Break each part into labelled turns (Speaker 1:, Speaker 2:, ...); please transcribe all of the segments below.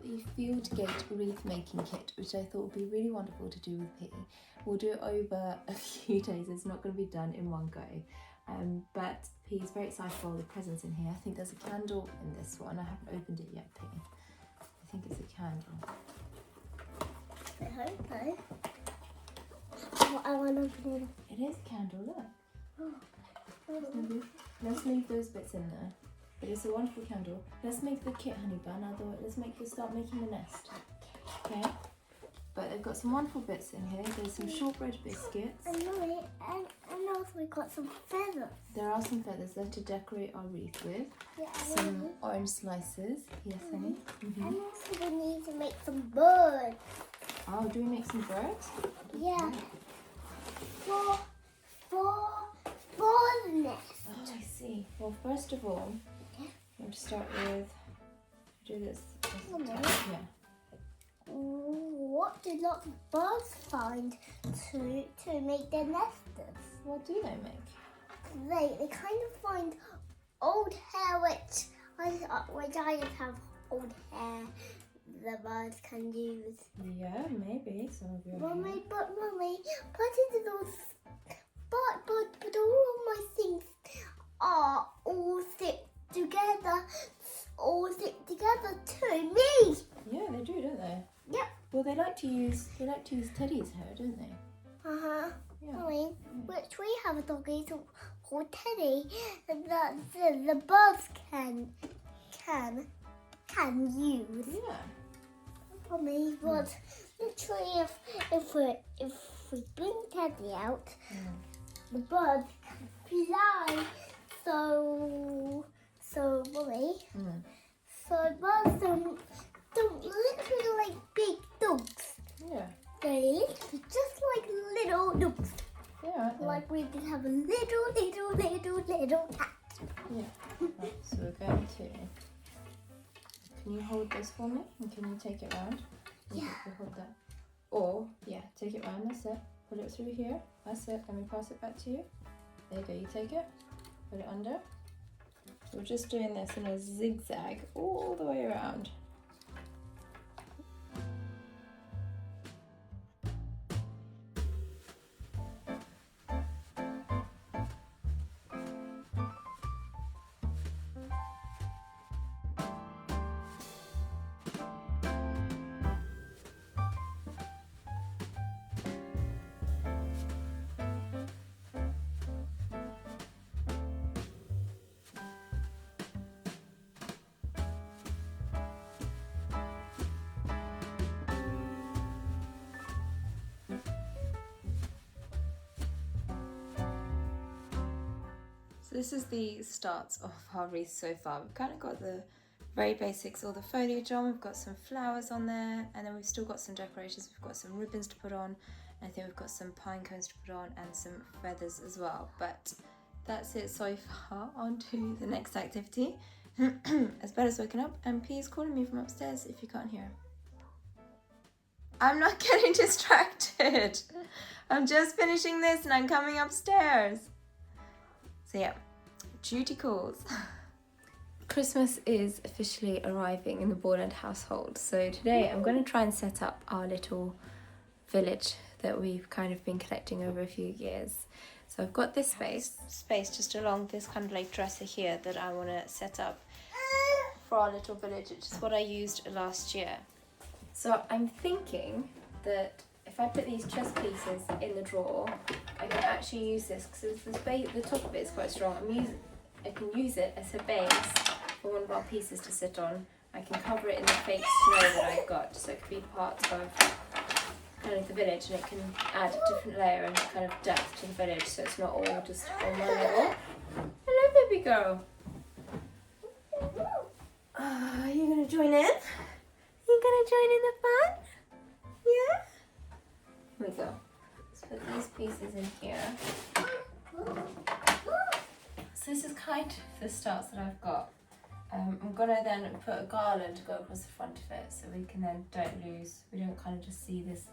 Speaker 1: the Field Gate wreath making kit, which I thought would be really wonderful to do with P. We'll do it over a few days. It's not going to be done in one go. But P is very excited for all the presents in here. I think there's a candle in this one. I haven't opened it yet, P. I think it's a candle.
Speaker 2: I hope so. I want to open it.
Speaker 1: It is a candle, look.
Speaker 2: Oh.
Speaker 1: Let's leave those bits in there. But it's a wonderful candle. Let's make the kit, honey bun. Let's start making the nest. Okay? But they've got some wonderful bits in here. There's some shortbread biscuits.
Speaker 2: And Mummy, and also we got some feathers.
Speaker 1: There are some feathers there to decorate our wreath with.
Speaker 2: Yeah,
Speaker 1: Some orange slices. Yes, honey.
Speaker 2: And also we need to make some birds.
Speaker 1: Oh, do we make some birds?
Speaker 2: Yeah. For the nest.
Speaker 1: Oh, I see. Well, first of all, I'm going to start with, do this. Yeah.
Speaker 2: What do lots of birds find to make their nesters?
Speaker 1: What do they make?
Speaker 2: They kind of find old hair, which I just have old hair. The birds can use.
Speaker 1: Yeah, maybe some of your
Speaker 2: Mummy,
Speaker 1: hair.
Speaker 2: but into those. But all of my things are all stick together to me.
Speaker 1: Yeah, they do, don't they?
Speaker 2: Yep.
Speaker 1: Well, they like to use Teddy's hair, don't they? Yeah.
Speaker 2: Mummy, which we have a doggy called Teddy that the birds can use.
Speaker 1: Yeah.
Speaker 2: Mummy, but literally if we bring Teddy out, the birds can fly. So Mummy, so birds don't literally like big dogs.
Speaker 1: Yeah.
Speaker 2: They literally just like little dogs.
Speaker 1: Yeah, aren't they?
Speaker 2: Like we can have a little cat.
Speaker 1: Yeah. Right, so we're going to. Can you hold this for me? And can you take it round?
Speaker 2: Yeah.
Speaker 1: You hold that. Or, yeah, take it round. That's it. Put it through here. That's it. Let me pass it back to you. There you go. You take it. Put it under. So we're just doing this in a zigzag all the way around. So this is the start of our wreath so far. We've kind of got the very basics, all the foliage on. We've got some flowers on there, and then we've still got some decorations. We've got some ribbons to put on. I think we've got some pine cones to put on and some feathers as well. But that's it so far. On to the next activity. Asbella's woken up and P is calling me from upstairs if you can't hear. I'm not getting distracted. I'm just finishing this and I'm coming upstairs. So yeah, duty calls. Christmas is officially arriving in the Borland household. So today I'm going to try and set up our little village that we've kind of been collecting over a few years. So I've got this space just along this kind of like dresser here that I want to set up for our little village, which is what I used last year. So I'm thinking that if I put these chess pieces in the drawer, I can actually use this because the top of it is quite strong. I can use it as a base for one of our pieces to sit on. I can cover it in the fake snow that I've got, so it could be part of kind of the village, and it can add a different layer and kind of depth to the village, so it's not all just on one level. Hello, baby girl. Are you gonna join in? You gonna join in the fun? Yeah? Here we go. Let's put these pieces in here. So this is kind of the starts that I've got. I'm gonna then put a garland to go across the front of it, so we can then we don't kind of just see this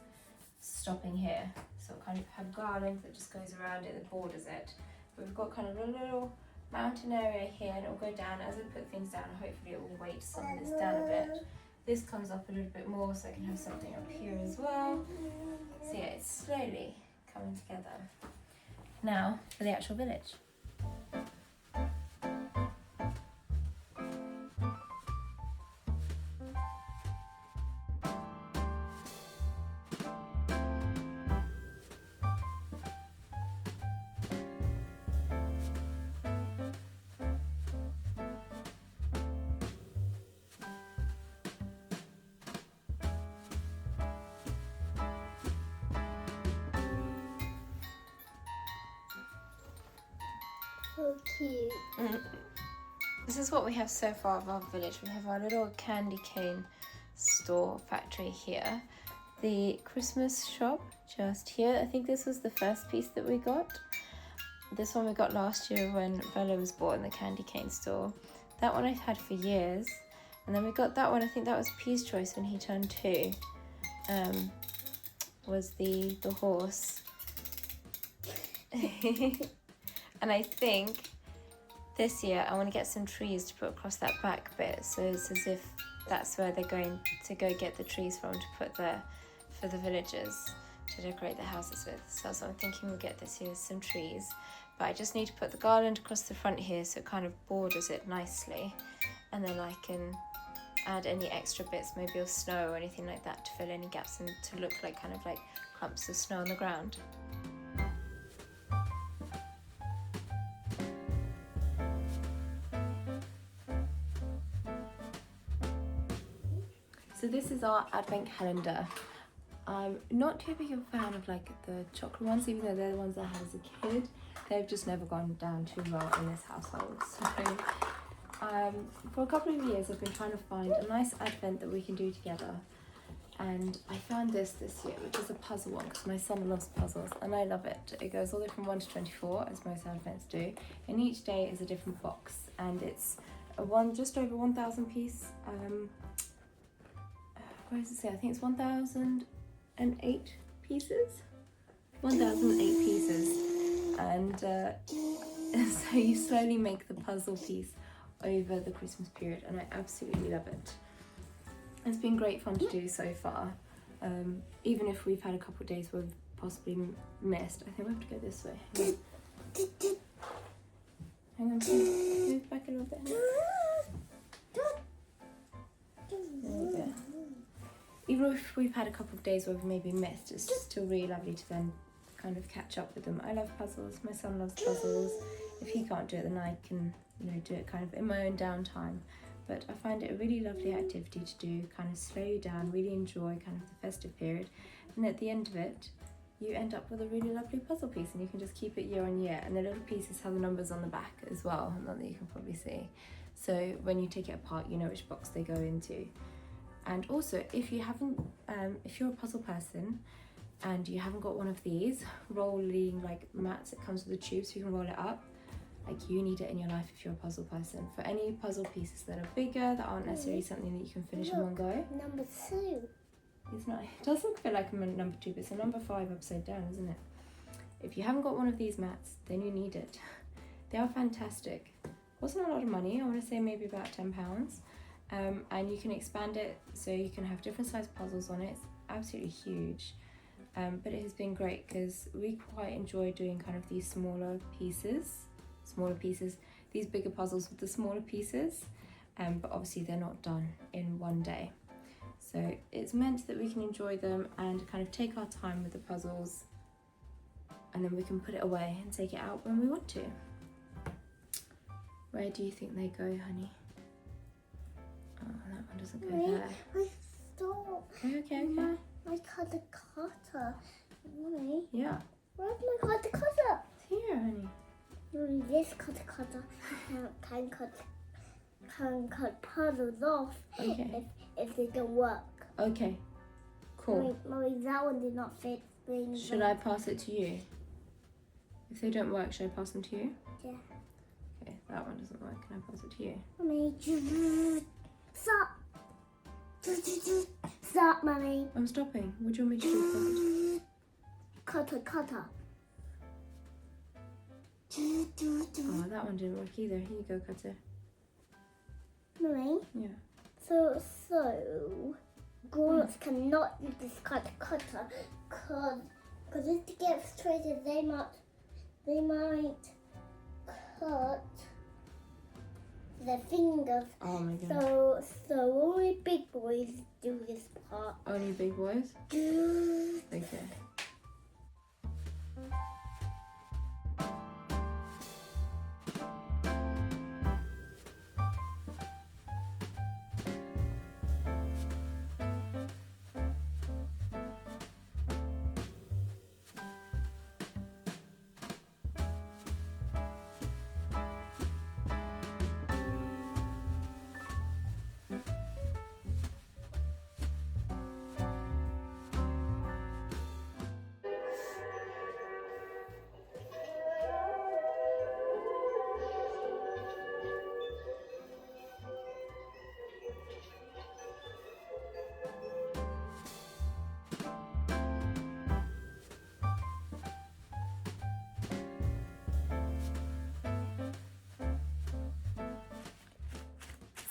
Speaker 1: stopping here. So kind of have garland that just goes around it, that borders it. But we've got kind of a little mountain area here, and it'll go down as I put things down. Hopefully it will weight some of this down a bit. this comes up a little bit more so I can have something up here as well. So yeah, it's slowly coming together. Now for the actual village.
Speaker 2: So cute.
Speaker 1: This is what we have so far of our village. We have our little candy cane store factory here. The Christmas shop just here. I think this was the first piece that we got. This one we got last year when Bella was born, the candy cane store. That one I've had for years. And then we got that one, I think that was Pea's choice when he turned 2. Was the horse. And I think this year I want to get some trees to put across that back bit, so it's as if that's where they're going to go get the trees from to put there for the villagers to decorate their houses with. So that's what I'm thinking we'll get this year, some trees. But I just need to put the garland across the front here so it kind of borders it nicely, and then I can add any extra bits, maybe of snow or anything like that to fill any gaps and to look like kind of like clumps of snow on the ground. So this is our advent calendar. I'm not too big of a fan of like the chocolate ones, even though they're the ones I had as a kid. They've just never gone down too well in this household. So for a couple of years I've been trying to find a nice advent that we can do together. And I found this year, which is a puzzle one, because my son loves puzzles and I love it. It goes all the way from 1 to 24, as most advents do. And each day is a different box. And it's just over 1,000 piece. What does it say? I think it's 1,008 pieces. 1,008 pieces. And so you slowly make the puzzle piece over the Christmas period, and I absolutely love it. It's been great fun to do so far. Even if we've had a couple of days where we've possibly missed. I think we have to go this way. Hang on, move back a little bit. There we go. Even if we've had a couple of days where we've maybe missed, it's still really lovely to then kind of catch up with them. I love puzzles, my son loves puzzles. If he can't do it, then I can, do it kind of in my own downtime. But I find it a really lovely activity to do, kind of slow you down, really enjoy kind of the festive period. And at the end of it, you end up with a really lovely puzzle piece, and you can just keep it year on year. And the little pieces have the numbers on the back as well, not that you can probably see. So when you take it apart, you know which box they go into. And also, if you haven't, if you're a puzzle person and you haven't got one of these rolling like mats, it comes with a tube so you can roll it up. Like, you need it in your life if you're a puzzle person. For any puzzle pieces that are bigger, that aren't necessarily something that you can finish in one go.
Speaker 2: Number 2.
Speaker 1: It's not. It doesn't feel like a number 2, but it's a number 5 upside down, isn't it? If you haven't got one of these mats, then you need it. They are fantastic. Wasn't a lot of money. I want to say maybe about £10. And you can expand it so you can have different size puzzles on it. It's absolutely huge. But it has been great because we quite enjoy doing kind of these smaller pieces, these bigger puzzles with the smaller pieces, but obviously they're not done in one day. So it's meant that we can enjoy them and kind of take our time with the puzzles, and then we can put it away and take it out when we want to. Where do you think they go, honey? Oh, that one doesn't go there.
Speaker 2: I stop.
Speaker 1: Okay.
Speaker 2: My cutter. Mommy.
Speaker 1: Yeah.
Speaker 2: Where's my cutter?
Speaker 1: It's here, honey.
Speaker 2: Mommy, this cutter can cut puzzles off if they don't work.
Speaker 1: Okay. Cool.
Speaker 2: Mommy, that one did not fit.
Speaker 1: Should I pass it to you? If they don't work, should I pass them to you?
Speaker 2: Yeah.
Speaker 1: Okay, that one doesn't work. Can I pass it to you?
Speaker 2: Mommy, stop. Stop, Mommy.
Speaker 1: I'm stopping. What do you want me to do?
Speaker 2: Cutter.
Speaker 1: Oh, that one didn't work either. Here you go, cutter.
Speaker 2: Mommy,
Speaker 1: Yeah.
Speaker 2: So grown-ups cannot use this kind of cutter because if they get frustrated, they might cut their fingers.
Speaker 1: Oh my goodness.
Speaker 2: So only big boys do this part.
Speaker 1: Only big boys? Okay.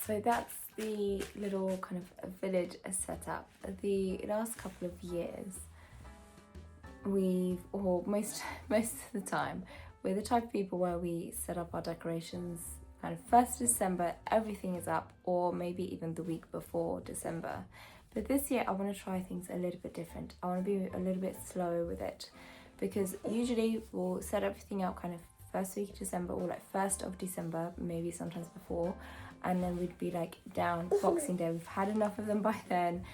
Speaker 1: So that's the little kind of village setup. The last couple of years, most of the time, we're the type of people where we set up our decorations kind of 1st December, everything is up, or maybe even the week before December. But this year I want to try things a little bit different. I want to be a little bit slower with it, because usually we'll set everything out kind of first week of December or like 1st of December, maybe sometimes before, and then we'd be like down Boxing Day. We've had enough of them by then.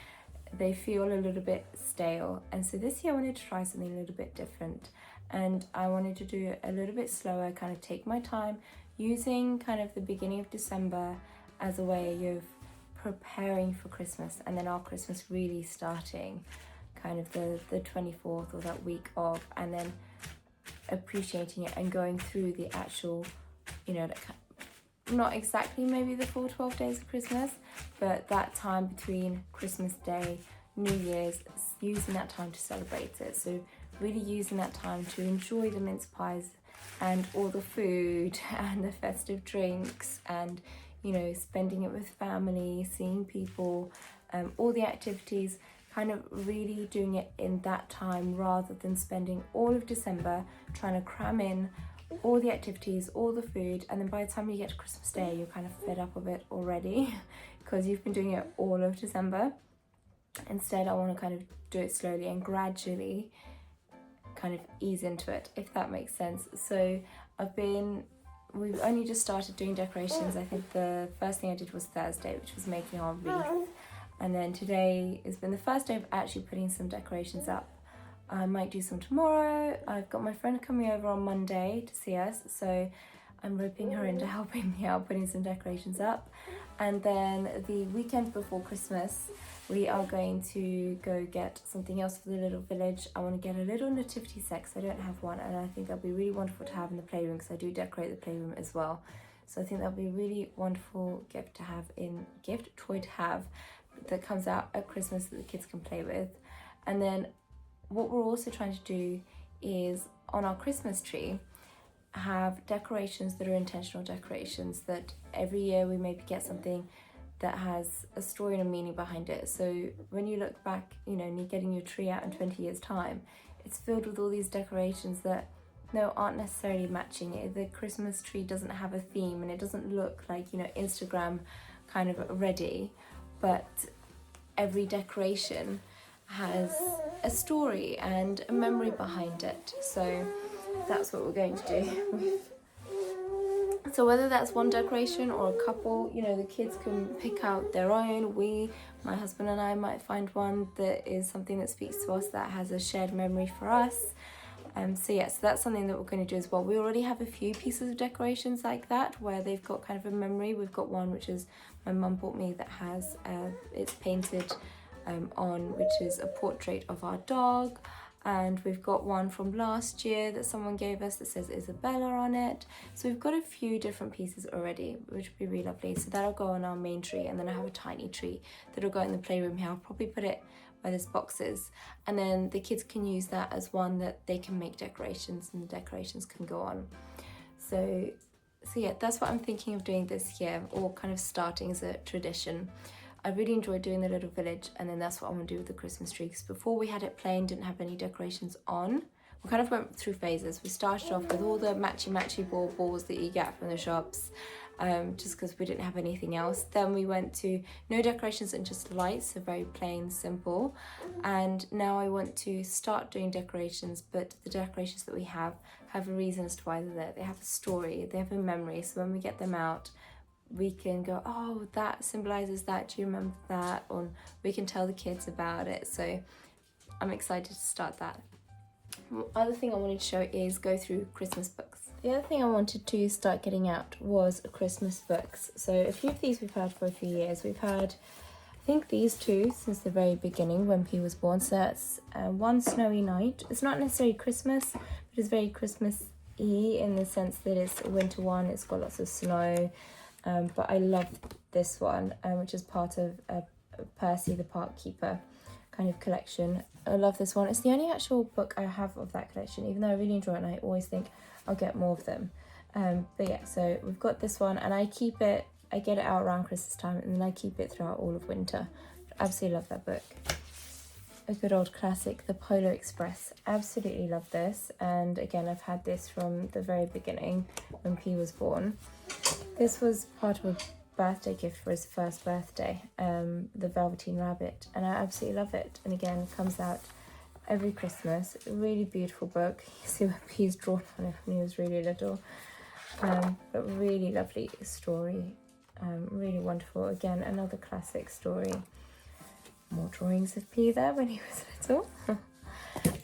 Speaker 1: They feel a little bit stale. And so this year I wanted to try something a little bit different. And I wanted to do it a little bit slower, kind of take my time, using kind of the beginning of December as a way of preparing for Christmas, and then our Christmas really starting kind of the 24th or that week of, and then appreciating it and going through the actual, like, not exactly maybe the full 12 days of Christmas, but that time between Christmas Day, New Year's, using that time to celebrate it. So really using that time to enjoy the mince pies and all the food and the festive drinks, and spending it with family, seeing people, all the activities, kind of really doing it in that time, rather than spending all of December trying to cram in all the activities, all the food, and then by the time you get to Christmas Day you're kind of fed up of it already because you've been doing it all of December. Instead, I want to kind of do it slowly and gradually kind of ease into it, if that makes sense. So we've only just started doing decorations. I think the first thing I did was Thursday, which was making our wreath, and then today has been the first day of actually putting some decorations up. I might do some tomorrow. I've got my friend coming over on Monday to see us, so I'm roping her into helping me out putting some decorations up. And then the weekend before Christmas, we are going to go get something else for the little village. I want to get a little nativity set, because I don't have one, and I think that'll be really wonderful to have in the playroom, because I do decorate the playroom as well. So I think that'll be a really wonderful toy to have that comes out at Christmas that the kids can play with. And then what we're also trying to do is, on our Christmas tree, have decorations that are intentional decorations, that every year we maybe get something that has a story and a meaning behind it. So when you look back, and you're getting your tree out in 20 years time, it's filled with all these decorations that aren't necessarily matching it. The Christmas tree doesn't have a theme, and it doesn't look like Instagram kind of ready, but every decoration has a story and a memory behind it. So that's what we're going to do. So whether that's one decoration or a couple, the kids can pick out their own. My husband and I might find one that is something that speaks to us, that has a shared memory for us. So that's something that we're going to do as well. We already have a few pieces of decorations like that, where they've got kind of a memory. We've got one which is my mum bought me, that has it's painted on, which is a portrait of our dog. And we've got one from last year that someone gave us that says Isabella on it. So we've got a few different pieces already, which would be really lovely. So that'll go on our main tree, and then I have a tiny tree that'll go in the playroom here. I'll probably put it where there's boxes, and then the kids can use that as one that they can make decorations, and the decorations can go on. So yeah, that's what I'm thinking of doing this year, or kind of starting as a tradition. I really enjoyed doing the little village, and then that's what I want to do with the Christmas tree, because before we had it plain, didn't have any decorations on. We kind of went through phases. We started off with all the matchy balls that you get from the shops, just because we didn't have anything else. Then we went to no decorations and just lights, so very plain, simple. And now I want to start doing decorations, but the decorations that we have a reason as to why they're there. They have a story, they have a memory, so when we get them out, we can go, oh, that symbolizes that, do you remember that? Or we can tell the kids about it. So I'm excited to start that. Other thing I wanted to show is go through Christmas books. The other thing I wanted to start getting out was Christmas books. So a few of these we've had for a few years. We've had, I think, these two since the very beginning when P was born. So that's One Snowy Night. It's not necessarily Christmas, but it's very Christmas-y in the sense that it's a winter one. It's got lots of snow. But I love this one, which is part of Percy the Park Keeper kind of collection. I love this one. It's the only actual book I have of that collection, even though I really enjoy it and I always think I'll get more of them. But yeah, so we've got this one, and I get it out around Christmas time, and then I keep it throughout all of winter. Absolutely love that book. A good old classic, The Polar Express. Absolutely love this, and again, I've had this from the very beginning when P was born. This was part of a birthday gift for his first birthday, the Velveteen Rabbit, and I absolutely love it. And again, it comes out every Christmas. A really beautiful book. You see what P's drawn on it when he was really little, but really lovely story, really wonderful. Again, another classic story. More drawings of P there when he was little.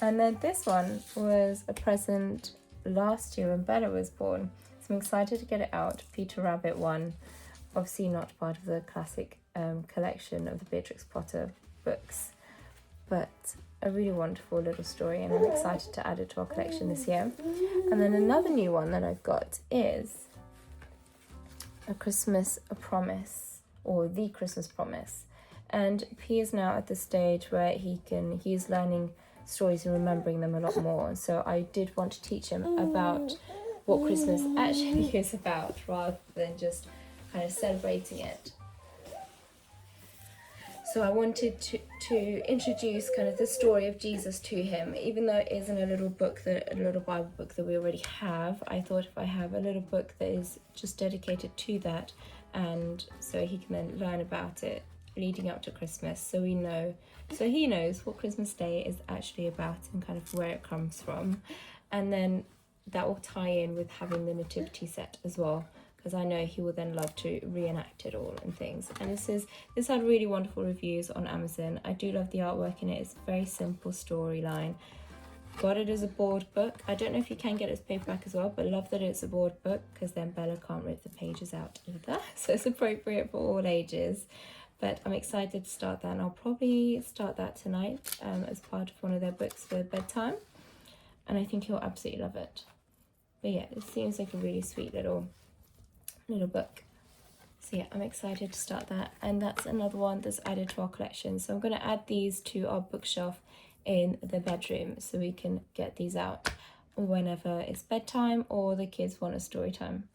Speaker 1: And then this one was a present last year when Bella was born. So I'm excited to get it out. Peter Rabbit one. Obviously not part of the classic collection of the Beatrix Potter books, but a really wonderful little story, and I'm excited to add it to our collection this year. And then another new one that I've got is A Promise, or The Christmas Promise. And P is now at the stage where he's learning stories and remembering them a lot more. So I did want to teach him about what Christmas actually is about, rather than just kind of celebrating it. So I wanted to introduce kind of the story of Jesus to him, even though it isn't a little Bible book that we already have. I thought if I have a little book that is just dedicated to that, and so he can then learn about it leading up to Christmas, so he knows what Christmas Day is actually about and kind of where it comes from. And then that will tie in with having the nativity set as well, because I know he will then love to reenact it all and things. And this had really wonderful reviews on Amazon. I do love the artwork in it. It's a very simple storyline. Got it as a board book. I don't know if you can get it as paperback as well, but love that it's a board book, because then Bella can't rip the pages out either. So it's appropriate for all ages. But I'm excited to start that, and I'll probably start that tonight as part of one of their books for bedtime. And I think he'll absolutely love it. But yeah, it seems like a really sweet little book. So yeah, I'm excited to start that. And that's another one that's added to our collection. So I'm going to add these to our bookshelf in the bedroom, so we can get these out whenever it's bedtime or the kids want a story time.